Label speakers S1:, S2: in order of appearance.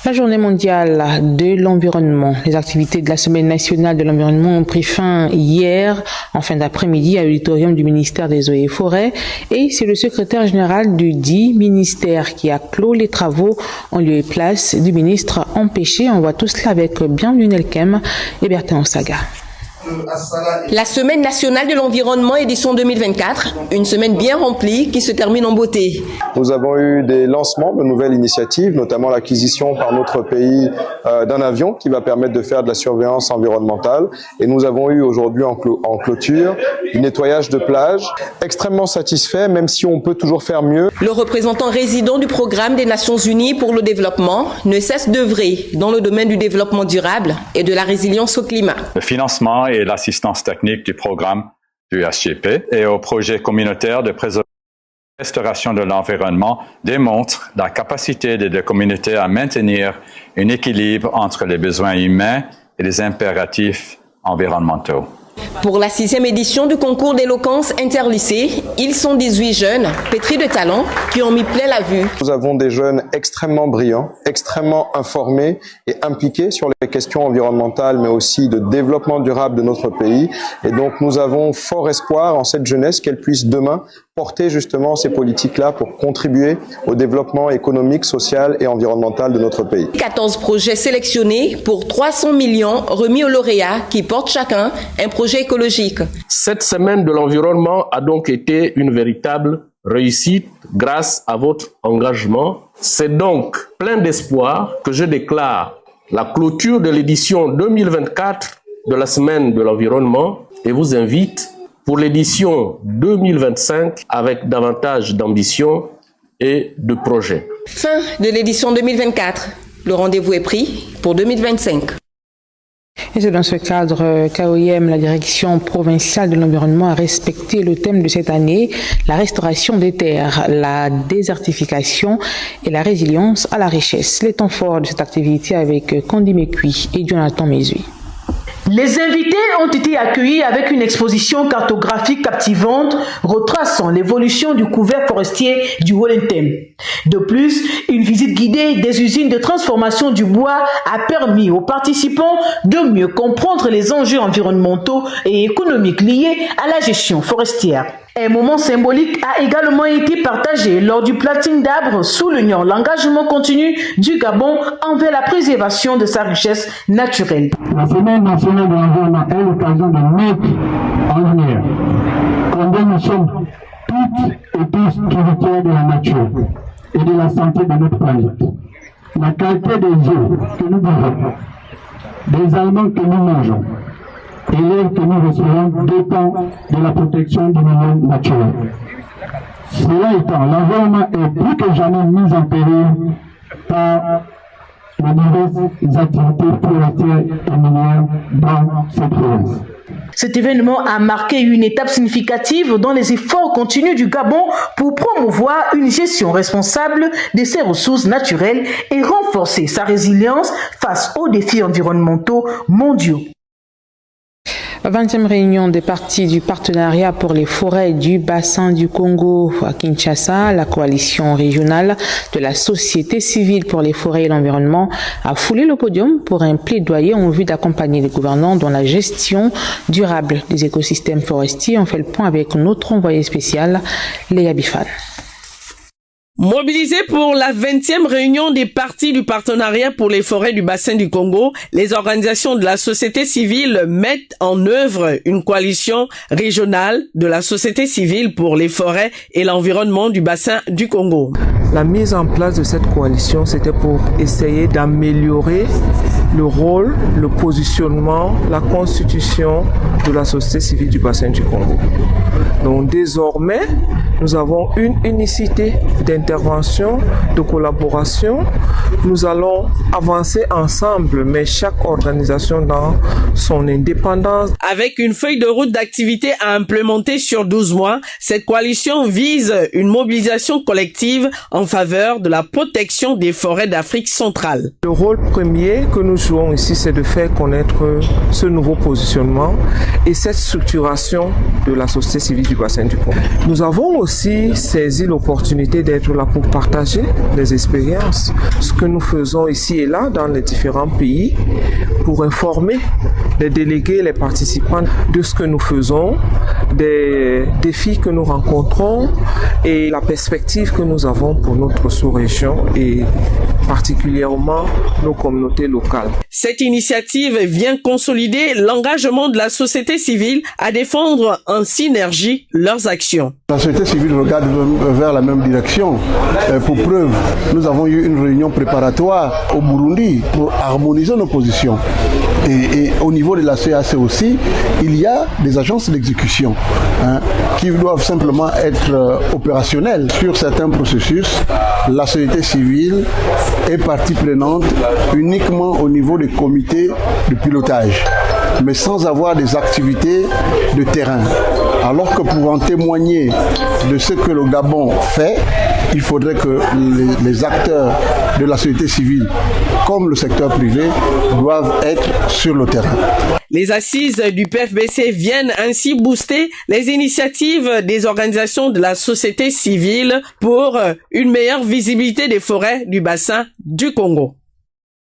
S1: La journée mondiale de l'environnement. Les activités de la semaine nationale de l'environnement ont pris fin hier, en fin d'après-midi, à l'auditorium du ministère des Eaux et Forêts. Et c'est le secrétaire général du dit ministère qui a clos les travaux en lieu et place du ministre empêché. On voit tout cela avec Bienvenue Nelkem et Bertin Osaga.
S2: La semaine nationale de l'environnement édition 2024, une semaine bien remplie qui se termine en beauté.
S3: Nous avons eu des lancements de nouvelles initiatives, notamment l'acquisition par notre pays d'un avion qui va permettre de faire de la surveillance environnementale. Et nous avons eu aujourd'hui en clôture du nettoyage de plage. Extrêmement satisfait, même si on peut toujours faire mieux.
S2: Le représentant résident du programme des Nations Unies pour le développement ne cesse d'œuvrer dans le domaine du développement durable et de la résilience au climat.
S4: Le financement et l'assistance technique du programme du SGP et au projet communautaire de restauration de l'environnement démontrent la capacité des deux communautés à maintenir un équilibre entre les besoins humains et les impératifs environnementaux.
S2: Pour la 6e édition du concours d'éloquence interlycée, ils sont 18 jeunes, pétris de talent, qui ont mis plein la vue.
S3: Nous avons des jeunes extrêmement brillants, extrêmement informés et impliqués sur les questions environnementales, mais aussi de développement durable de notre pays. Et donc nous avons fort espoir en cette jeunesse qu'elle puisse demain porter justement ces politiques-là pour contribuer au développement économique, social et environnemental de notre pays.
S2: 14 projets sélectionnés pour 300 millions remis aux lauréats qui portent chacun un projet écologique.
S5: Cette semaine de l'environnement a donc été une véritable réussite grâce à votre engagement. C'est donc plein d'espoir que je déclare la clôture de l'édition 2024 de la semaine de l'environnement et vous invite pour l'édition 2025 avec davantage d'ambition et de projets.
S2: Fin de l'édition 2024. Le rendez-vous est pris pour 2025.
S1: Et c'est dans ce cadre qu'AOIM, la direction provinciale de l'environnement, a respecté le thème de cette année, la restauration des terres, la désertification et la résilience à la richesse. Les temps forts de cette activité avec Candy Mekui et Jonathan Mézui.
S6: Les invités ont été accueillis avec une exposition cartographique captivante retraçant l'évolution du couvert forestier du Wellington. De plus, une visite guidée des usines de transformation du bois a permis aux participants de mieux comprendre les enjeux environnementaux et économiques liés à la gestion forestière. Un moment symbolique a également été partagé lors du planting d'arbres soulignant l'engagement continu du Gabon envers la préservation de sa richesse naturelle.
S7: La Semaine nationale de l'environnement est l'occasion de mettre en lumière combien nous sommes toutes et tous tributaires de la nature et de la santé de notre planète. La qualité des eaux que nous buvons, des aliments que nous mangeons, et l'air que nous recevons dépend de la protection du milieu naturel. Cela étant, l'environnement est plus que jamais mis en péril par les diverses activités forestières et minières dans cette province.
S6: Cet événement a marqué une étape significative dans les efforts continus du Gabon pour promouvoir une gestion responsable de ses ressources naturelles et renforcer sa résilience face aux défis environnementaux mondiaux.
S1: 20e réunion des parties du partenariat pour les forêts du bassin du Congo à Kinshasa. La coalition régionale de la société civile pour les forêts et l'environnement a foulé le podium pour un plaidoyer en vue d'accompagner les gouvernants dans la gestion durable des écosystèmes forestiers. On fait le point avec notre envoyé spécial, Léa Bifan.
S8: Mobilisés pour la 20e réunion des parties du partenariat pour les forêts du bassin du Congo, les organisations de la société civile mettent en œuvre une coalition régionale de la société civile pour les forêts et l'environnement du bassin du Congo.
S9: La mise en place de cette coalition, c'était pour essayer d'améliorer le rôle, le positionnement, la constitution de la société civile du bassin du Congo. Donc désormais, nous avons une unicité d'intervention, de collaboration. Nous allons avancer ensemble, mais chaque organisation dans son indépendance.
S8: Avec une feuille de route d'activité à implémenter sur 12 mois, cette coalition vise une mobilisation collective en faveur de la protection des forêts d'Afrique centrale.
S9: Le rôle premier que nous jouons ici, c'est de faire connaître ce nouveau positionnement et cette structuration de la société civile du bassin du Congo. Nous avons aussi saisi l'opportunité d'être là pour partager les expériences, ce que nous faisons ici et là dans les différents pays, pour informer les délégués, les participants de ce que nous faisons, des défis que nous rencontrons et la perspective que nous avons pour notre sous-région et particulièrement nos communautés locales.
S8: Cette initiative vient consolider l'engagement de la société civile à défendre en synergie leurs actions.
S10: La société civile regarde vers la même direction. Pour preuve, nous avons eu une réunion préparatoire au Burundi pour harmoniser nos positions. Et au niveau de la CAC aussi, il y a des agences d'exécution qui doivent simplement être opérationnelles sur certains processus. La société civile est partie prenante uniquement au niveau des comités de pilotage, mais sans avoir des activités de terrain. Alors que pour en témoigner de ce que le Gabon fait, il faudrait que les acteurs de la société civile, comme le secteur privé, doivent être sur le terrain.
S8: Les assises du PFBC viennent ainsi booster les initiatives des organisations de la société civile pour une meilleure visibilité des forêts du bassin du Congo.